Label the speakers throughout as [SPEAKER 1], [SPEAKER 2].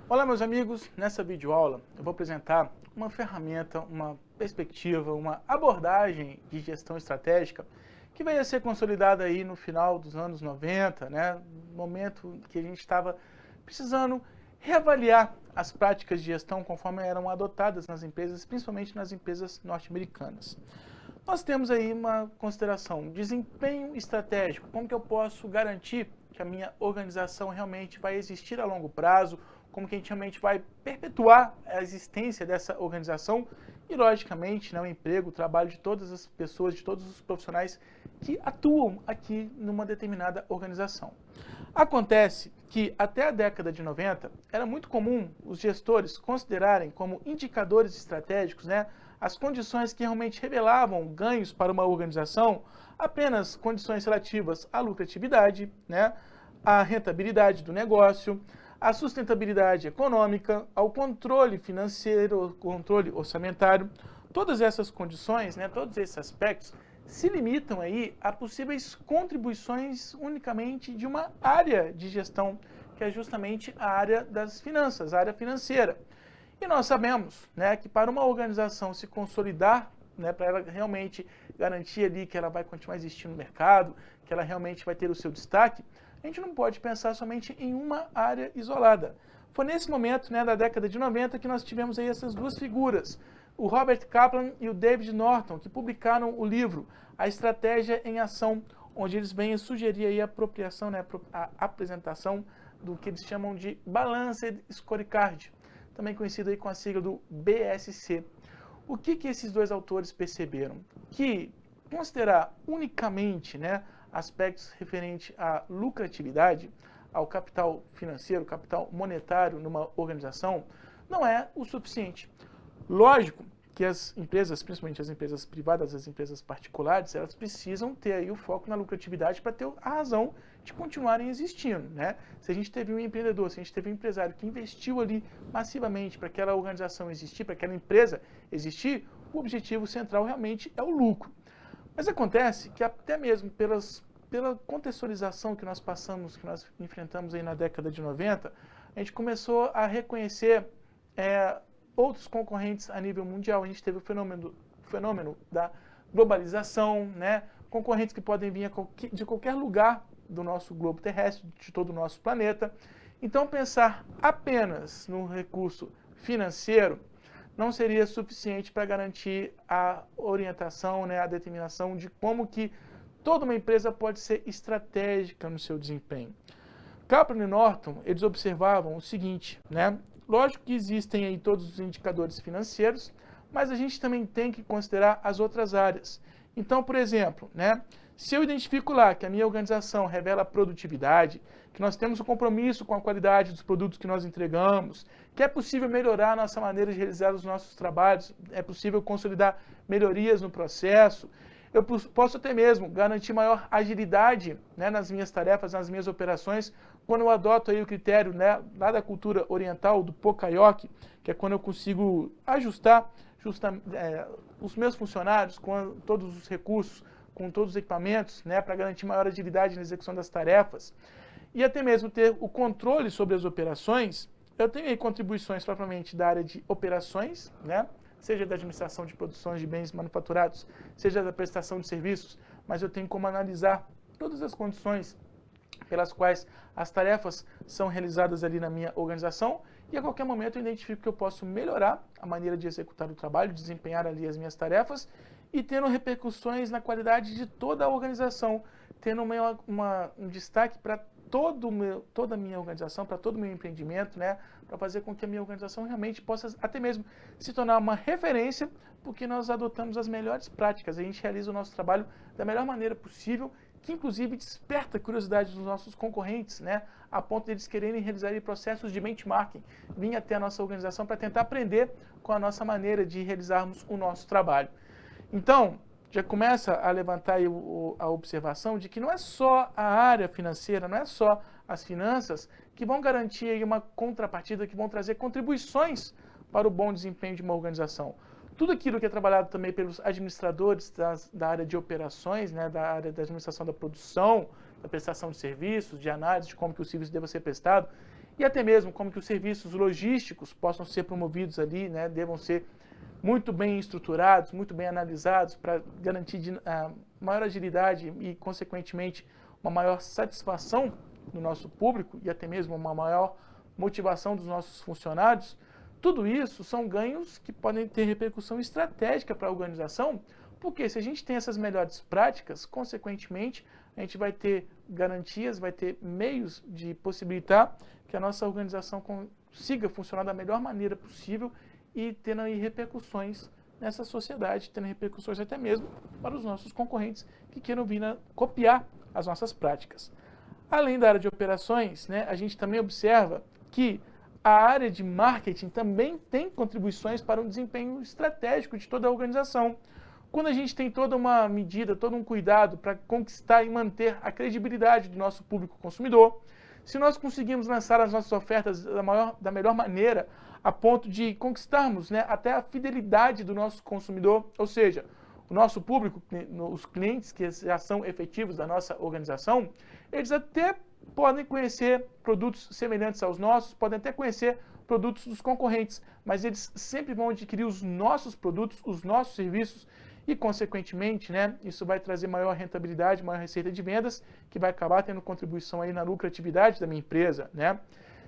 [SPEAKER 1] Olá, meus amigos. Nessa videoaula eu vou apresentar uma ferramenta, uma perspectiva, uma abordagem de gestão estratégica que veio a ser consolidada aí no final dos anos 90, né? Momento que a gente estava precisando reavaliar as práticas de gestão conforme eram adotadas nas empresas, principalmente nas empresas norte-americanas. Nós temos aí uma consideração, desempenho estratégico, como que eu posso garantir que a minha organização realmente vai existir a longo prazo, como que a gente realmente vai perpetuar a existência dessa organização e, logicamente, o emprego, o trabalho de todas as pessoas, de todos os profissionais que atuam aqui numa determinada organização. Acontece que até a década de 90 era muito comum os gestores considerarem como indicadores estratégicos, as condições que realmente revelavam ganhos para uma organização, apenas condições relativas à lucratividade, à rentabilidade do negócio, à sustentabilidade econômica, ao controle financeiro, controle orçamentário. Todas essas condições, todos esses aspectos se limitam aí a possíveis contribuições unicamente de uma área de gestão, que é justamente a área das finanças, a área financeira. E nós sabemos, que para uma organização se consolidar, para ela realmente garantir ali que ela vai continuar existindo no mercado, que ela realmente vai ter o seu destaque, a gente não pode pensar somente em uma área isolada. Foi nesse momento, da década de 90, que nós tivemos aí essas duas figuras, o Robert Kaplan e o David Norton, que publicaram o livro A Estratégia em Ação, onde eles vêm sugerir aí a apropriação, a apresentação do que eles chamam de Balanced Scorecard, também conhecido aí com a sigla do BSC. O que esses dois autores perceberam? Que considerar unicamente, aspectos referentes à lucratividade, ao capital financeiro, capital monetário numa organização, não é o suficiente. Lógico que as empresas, principalmente as empresas privadas, as empresas particulares, elas precisam ter aí o foco na lucratividade para ter a razão de continuarem existindo, Se a gente teve um empreendedor, se a gente teve um empresário que investiu ali massivamente para aquela organização existir, para aquela empresa existir, o objetivo central realmente é o lucro. Mas acontece que até mesmo pela contextualização que nós passamos, que nós enfrentamos aí na década de 90, a gente começou a reconhecer outros concorrentes a nível mundial. A gente teve o fenômeno da globalização, concorrentes que podem vir de qualquer lugar do nosso globo terrestre, de todo o nosso planeta. Então, pensar apenas no recurso financeiro não seria suficiente para garantir a orientação, a determinação de como que toda uma empresa pode ser estratégica no seu desempenho. Kaplan e Norton, eles observavam o seguinte, Lógico que existem aí todos os indicadores financeiros, mas a gente também tem que considerar as outras áreas. Então, por exemplo, se eu identifico lá que a minha organização revela produtividade, que nós temos um compromisso com a qualidade dos produtos que nós entregamos, que é possível melhorar a nossa maneira de realizar os nossos trabalhos, é possível consolidar melhorias no processo, eu posso até mesmo garantir maior agilidade nas minhas tarefas, nas minhas operações, quando eu adoto aí o critério lá da cultura oriental, do Pokayoke, que é quando eu consigo ajustar os meus funcionários com todos os recursos, com todos os equipamentos, para garantir maior agilidade na execução das tarefas, e até mesmo ter o controle sobre as operações. Eu tenho aí contribuições propriamente da área de operações, seja da administração de produções de bens manufaturados, seja da prestação de serviços, mas eu tenho como analisar todas as condições pelas quais as tarefas são realizadas ali na minha organização, e a qualquer momento eu identifico que eu posso melhorar a maneira de executar o trabalho, desempenhar ali as minhas tarefas, e tendo repercussões na qualidade de toda a organização, tendo um destaque para toda a minha organização, para todo o meu empreendimento, para fazer com que a minha organização realmente possa até mesmo se tornar uma referência, porque nós adotamos as melhores práticas, a gente realiza o nosso trabalho da melhor maneira possível, que inclusive desperta a curiosidade dos nossos concorrentes, a ponto de eles quererem realizar processos de benchmarking, vir até a nossa organização para tentar aprender com a nossa maneira de realizarmos o nosso trabalho. Então, já começa a levantar aí a observação de que não é só a área financeira, não é só as finanças que vão garantir aí uma contrapartida, que vão trazer contribuições para o bom desempenho de uma organização. Tudo aquilo que é trabalhado também pelos administradores da área de operações, da área da administração da produção, da prestação de serviços, de análise de como que o serviço deva ser prestado, e até mesmo como que os serviços logísticos possam ser promovidos ali, né, devam ser muito bem estruturados, muito bem analisados para garantir maior agilidade e, consequentemente, uma maior satisfação do nosso público e até mesmo uma maior motivação dos nossos funcionários. Tudo isso são ganhos que podem ter repercussão estratégica para a organização, porque se a gente tem essas melhores práticas, consequentemente, a gente vai ter garantias, vai ter meios de possibilitar que a nossa organização consiga funcionar da melhor maneira possível e tendo aí repercussões nessa sociedade, tendo repercussões até mesmo para os nossos concorrentes que queiram vir copiar as nossas práticas. Além da área de operações, né, a gente também observa que a área de marketing também tem contribuições para um desempenho estratégico de toda a organização. Quando a gente tem toda uma medida, todo um cuidado para conquistar e manter a credibilidade do nosso público consumidor, se nós conseguimos lançar as nossas ofertas da melhor maneira, a ponto de conquistarmos, né, até a fidelidade do nosso consumidor, ou seja, o nosso público, os clientes que já são efetivos da nossa organização, eles até podem conhecer produtos semelhantes aos nossos, podem até conhecer produtos dos concorrentes, mas eles sempre vão adquirir os nossos produtos, os nossos serviços e, consequentemente, né, isso vai trazer maior rentabilidade, maior receita de vendas, que vai acabar tendo contribuição aí na lucratividade da minha empresa, né?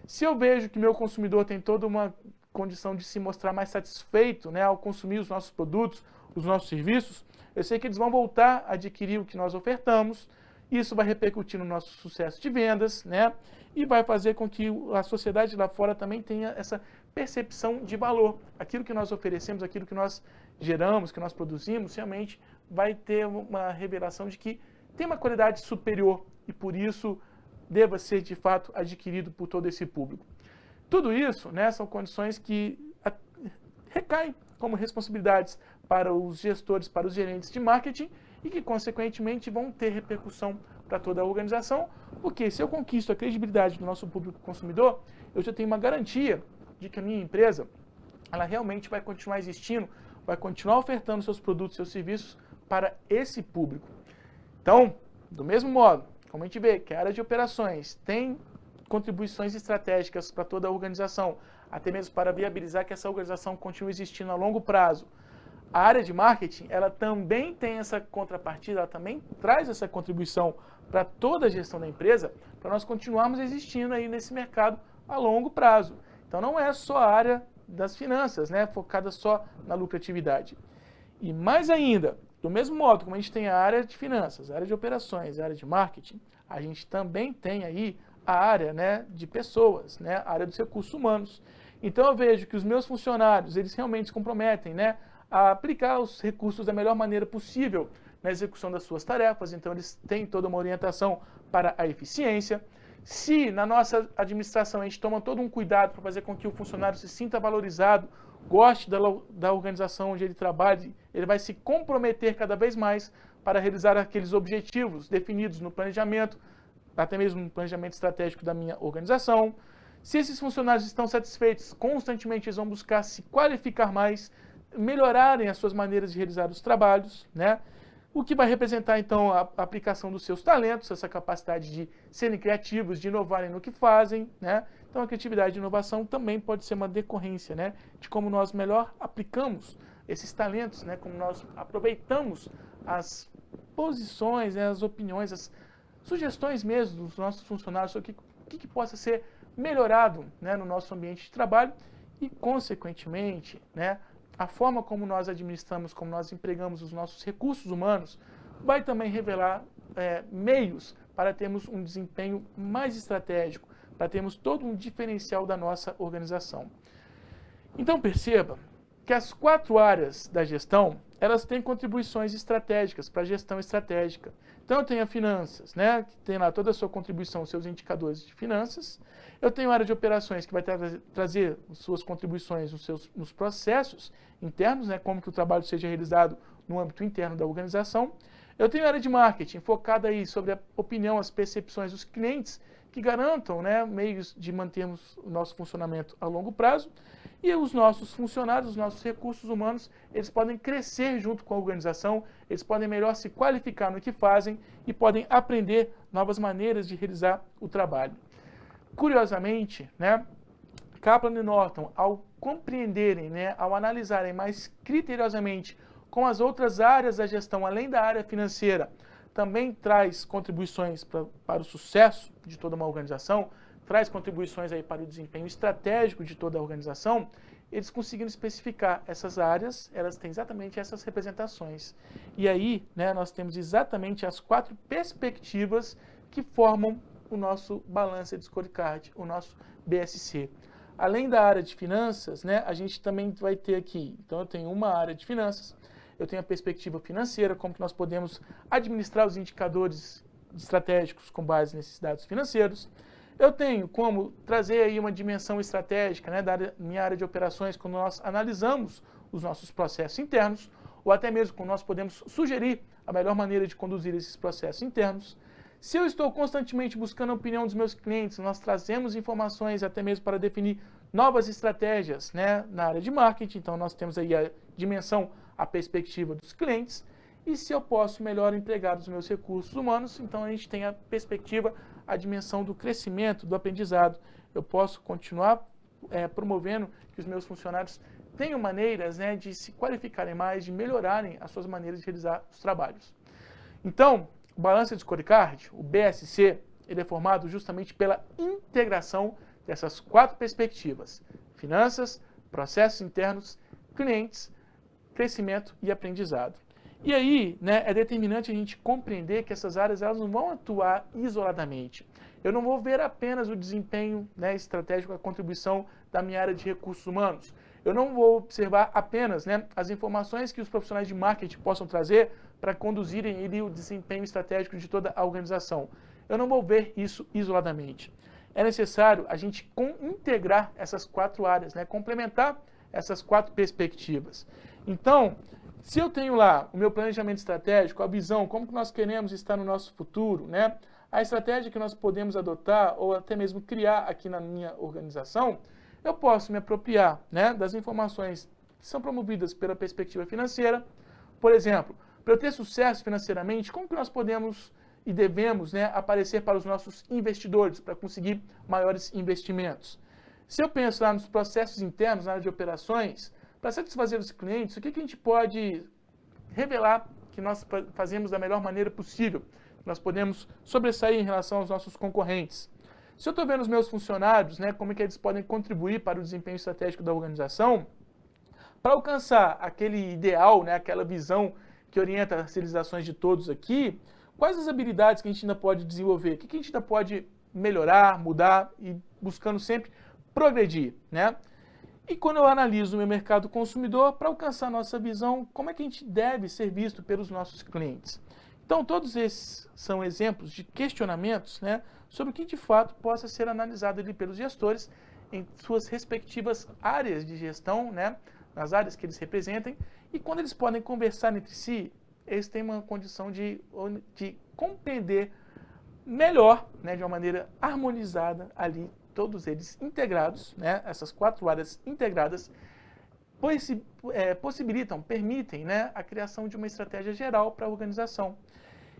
[SPEAKER 1] Se eu vejo que meu consumidor tem toda uma condição de se mostrar mais satisfeito, né, ao consumir os nossos produtos, os nossos serviços, eu sei que eles vão voltar a adquirir o que nós ofertamos. Isso vai repercutir no nosso sucesso de vendas, né? E vai fazer com que a sociedade lá fora também tenha essa percepção de valor. Aquilo que nós oferecemos, aquilo que nós geramos, que nós produzimos, realmente vai ter uma revelação de que tem uma qualidade superior e por isso deva ser de fato adquirido por todo esse público. Tudo isso, né, são condições que recaem como responsabilidades para os gestores, para os gerentes de marketing e que, consequentemente, vão ter repercussão para toda a organização, porque se eu conquisto a credibilidade do nosso público consumidor, eu já tenho uma garantia de que a minha empresa ela realmente vai continuar existindo, vai continuar ofertando seus produtos, seus serviços para esse público. Então, do mesmo modo, como a gente vê que a área de operações tem contribuições estratégicas para toda a organização, até mesmo para viabilizar que essa organização continue existindo a longo prazo. A área de marketing, ela também tem essa contrapartida, ela também traz essa contribuição para toda a gestão da empresa, para nós continuarmos existindo aí nesse mercado a longo prazo. Então não é só a área das finanças, né, focada só na lucratividade. E mais ainda, do mesmo modo como a gente tem a área de finanças, a área de operações, a área de marketing, a gente também tem aí a área, né, de pessoas, né, a área dos recursos humanos. Então eu vejo que os meus funcionários, eles realmente se comprometem, né, a aplicar os recursos da melhor maneira possível na execução das suas tarefas, então eles têm toda uma orientação para a eficiência. Se na nossa administração a gente toma todo um cuidado para fazer com que o funcionário se sinta valorizado, goste da organização onde ele trabalha, ele vai se comprometer cada vez mais para realizar aqueles objetivos definidos no planejamento, até mesmo no planejamento estratégico da minha organização. Se esses funcionários estão satisfeitos, constantemente eles vão buscar se qualificar mais, melhorarem as suas maneiras de realizar os trabalhos, né? O que vai representar, então, a aplicação dos seus talentos, essa capacidade de serem criativos, de inovarem no que fazem, né? Então, a criatividade e inovação também pode ser uma decorrência, né, de como nós melhor aplicamos esses talentos, né, como nós aproveitamos as posições, né, as opiniões, as sugestões mesmo dos nossos funcionários sobre o que possa ser melhorado, né, no nosso ambiente de trabalho e, consequentemente, né, a forma como nós administramos, como nós empregamos os nossos recursos humanos, vai também revelar meios para termos um desempenho mais estratégico, para termos todo um diferencial da nossa organização. Então perceba que as 4 áreas da gestão, elas têm contribuições estratégicas para a gestão estratégica. Então eu tenho a finanças, né, que tem lá toda a sua contribuição, seus indicadores de finanças. Eu tenho a área de operações, que vai trazer suas contribuições nos processos internos, né, como que o trabalho seja realizado no âmbito interno da organização. Eu tenho a área de marketing, focada aí sobre a opinião, as percepções dos clientes, que garantam, né, meios de mantermos o nosso funcionamento a longo prazo. E os nossos funcionários, os nossos recursos humanos, eles podem crescer junto com a organização, eles podem melhor se qualificar no que fazem e podem aprender novas maneiras de realizar o trabalho. Curiosamente, né, Kaplan e Norton, ao compreenderem, né, ao analisarem mais criteriosamente com as outras áreas da gestão, além da área financeira, também traz contribuições para o sucesso de toda uma organização, traz contribuições aí para o desempenho estratégico de toda a organização. Eles conseguiram especificar essas áreas, elas têm exatamente essas representações. E aí, né, nós temos exatamente as 4 perspectivas que formam o nosso Balanced Scorecard, o nosso BSC. Além da área de finanças, né, a gente também vai ter aqui, então eu tenho uma área de finanças, eu tenho a perspectiva financeira, como que nós podemos administrar os indicadores estratégicos com base nesses dados financeiros. Eu tenho como trazer aí uma dimensão estratégica, né, da minha área de operações, quando nós analisamos os nossos processos internos, ou até mesmo quando nós podemos sugerir a melhor maneira de conduzir esses processos internos. Se eu estou constantemente buscando a opinião dos meus clientes, nós trazemos informações até mesmo para definir novas estratégias, né, na área de marketing. Então, nós temos aí a dimensão, a perspectiva dos clientes. E se eu posso melhor empregar os meus recursos humanos, então a gente tem a perspectiva, a dimensão do crescimento, do aprendizado. Eu posso continuar promovendo que os meus funcionários tenham maneiras, né, de se qualificarem mais, de melhorarem as suas maneiras de realizar os trabalhos. Então, o Balanced Scorecard, o BSC, ele é formado justamente pela integração dessas 4 perspectivas: finanças, processos internos, clientes, crescimento e aprendizado. E aí, né, é determinante a gente compreender que essas áreas elas não vão atuar isoladamente. Eu não vou ver apenas o desempenho, né, estratégico, a contribuição da minha área de recursos humanos. Eu não vou observar apenas, né, as informações que os profissionais de marketing possam trazer para conduzirem ali o desempenho estratégico de toda a organização. Eu não vou ver isso isoladamente. É necessário a gente integrar essas 4 áreas, né, complementar essas 4 perspectivas. Então, se eu tenho lá o meu planejamento estratégico, a visão, como que nós queremos estar no nosso futuro, né, a estratégia que nós podemos adotar ou até mesmo criar aqui na minha organização, eu posso me apropriar, né, das informações que são promovidas pela perspectiva financeira. Por exemplo, para eu ter sucesso financeiramente, como que nós podemos e devemos, né, aparecer para os nossos investidores para conseguir maiores investimentos? Se eu penso lá nos processos internos, na área de operações, para satisfazer os clientes, o que a gente pode revelar que nós fazemos da melhor maneira possível? Nós podemos sobressair em relação aos nossos concorrentes. Se eu estou vendo os meus funcionários, né, como é que eles podem contribuir para o desempenho estratégico da organização, para alcançar aquele ideal, né, aquela visão que orienta as realizações de todos aqui, quais as habilidades que a gente ainda pode desenvolver? O que a gente ainda pode melhorar, mudar e buscando sempre progredir, né? E quando eu analiso o meu mercado consumidor, para alcançar a nossa visão, como é que a gente deve ser visto pelos nossos clientes? Então, todos esses são exemplos de questionamentos, né, sobre o que de fato possa ser analisado ali pelos gestores em suas respectivas áreas de gestão, né, nas áreas que eles representem, e quando eles podem conversar entre si, eles têm uma condição de compreender melhor, né, de uma maneira harmonizada ali, todos eles integrados, né, essas 4 áreas integradas, possibilitam, permitem, né, a criação de uma estratégia geral para a organização.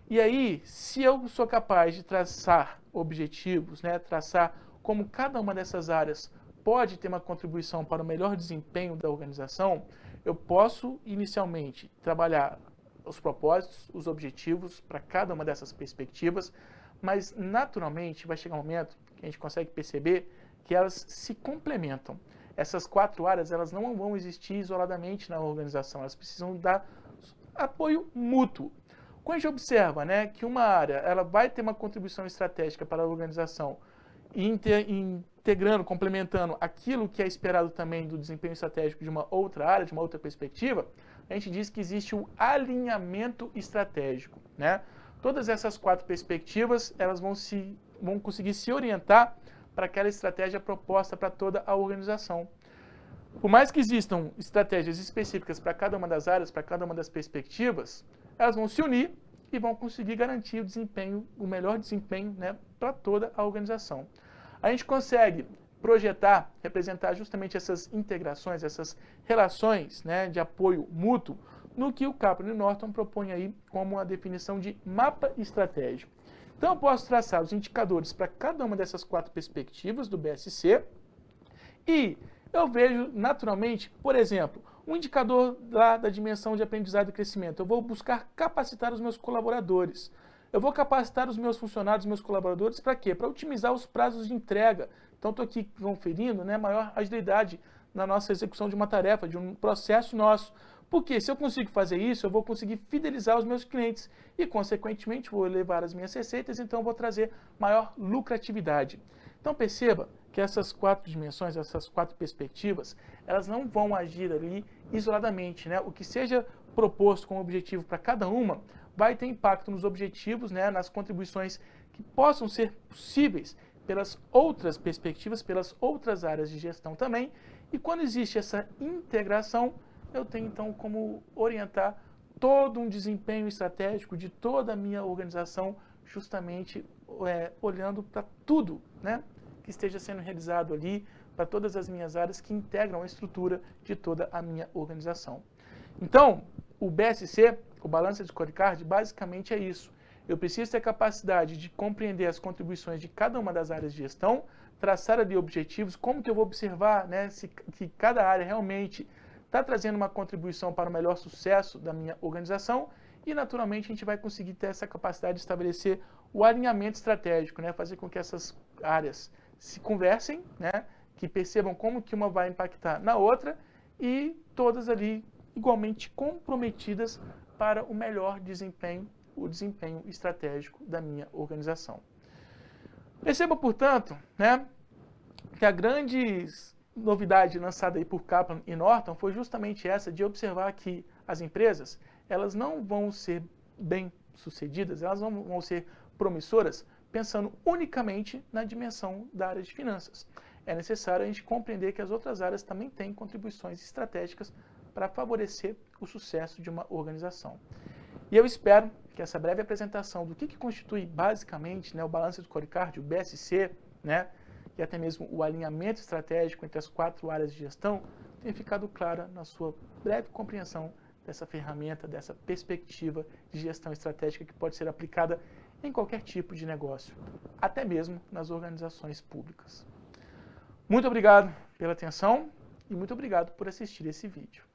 [SPEAKER 1] E aí, se eu sou capaz de traçar objetivos, né, traçar como cada uma dessas áreas pode ter uma contribuição para o melhor desempenho da organização, eu posso inicialmente trabalhar os propósitos, os objetivos para cada uma dessas perspectivas, mas naturalmente vai chegar um momento que a gente consegue perceber que elas se complementam. Essas 4 áreas elas não vão existir isoladamente na organização, elas precisam dar apoio mútuo. Quando a gente observa, né, que uma área ela vai ter uma contribuição estratégica para a organização, integrando, complementando aquilo que é esperado também do desempenho estratégico de uma outra área, de uma outra perspectiva, a gente diz que existe o alinhamento estratégico, né? Todas essas 4 perspectivas elas vão conseguir se orientar para aquela estratégia proposta para toda a organização. Por mais que existam estratégias específicas para cada uma das áreas, para cada uma das perspectivas, elas vão se unir e vão conseguir garantir o desempenho, o melhor desempenho, né, para toda a organização. A gente consegue projetar, representar justamente essas integrações, essas relações, né, de apoio mútuo, no que o Kaplan e Norton propõe aí como a definição de mapa estratégico. Então, eu posso traçar os indicadores para cada uma dessas 4 perspectivas do BSC e eu vejo naturalmente, por exemplo, um indicador lá da dimensão de aprendizado e crescimento. Eu vou buscar capacitar os meus colaboradores. Eu vou capacitar os meus funcionários, os meus colaboradores, para quê? Para otimizar os prazos de entrega. Então, estou aqui conferindo, né, maior agilidade na nossa execução de uma tarefa, de um processo nosso. Porque se eu consigo fazer isso, eu vou conseguir fidelizar os meus clientes e, consequentemente, vou elevar as minhas receitas, então vou trazer maior lucratividade. Então, perceba que essas 4 dimensões, essas 4 perspectivas, elas não vão agir ali isoladamente, né? O que seja proposto como objetivo para cada uma vai ter impacto nos objetivos, né, nas contribuições que possam ser possíveis pelas outras perspectivas, pelas outras áreas de gestão também. E quando existe essa integração, eu tenho então como orientar todo um desempenho estratégico de toda a minha organização, justamente olhando para tudo, né, que esteja sendo realizado ali, para todas as minhas áreas que integram a estrutura de toda a minha organização. Então, o BSC, o Balance Scorecard, basicamente é isso. Eu preciso ter a capacidade de compreender as contribuições de cada uma das áreas de gestão, traçar ali objetivos, como que eu vou observar, né, que cada área realmente está trazendo uma contribuição para o melhor sucesso da minha organização e, naturalmente, a gente vai conseguir ter essa capacidade de estabelecer o alinhamento estratégico, né, fazer com que essas áreas se conversem, né, que percebam como que uma vai impactar na outra e todas ali igualmente comprometidas para o melhor desempenho, o desempenho estratégico da minha organização. Perceba, portanto, né, que a grande novidade lançada aí por Kaplan e Norton foi justamente essa de observar que as empresas, elas não vão ser bem-sucedidas, elas não vão ser promissoras pensando unicamente na dimensão da área de finanças. É necessário a gente compreender que as outras áreas também têm contribuições estratégicas para favorecer o sucesso de uma organização. E eu espero que essa breve apresentação do que constitui basicamente, né, o Balance Scorecard, o BSC, né, e até mesmo o alinhamento estratégico entre as 4 áreas de gestão, tenha ficado clara na sua breve compreensão dessa ferramenta, dessa perspectiva de gestão estratégica que pode ser aplicada em qualquer tipo de negócio, até mesmo nas organizações públicas. Muito obrigado pela atenção e muito obrigado por assistir esse vídeo.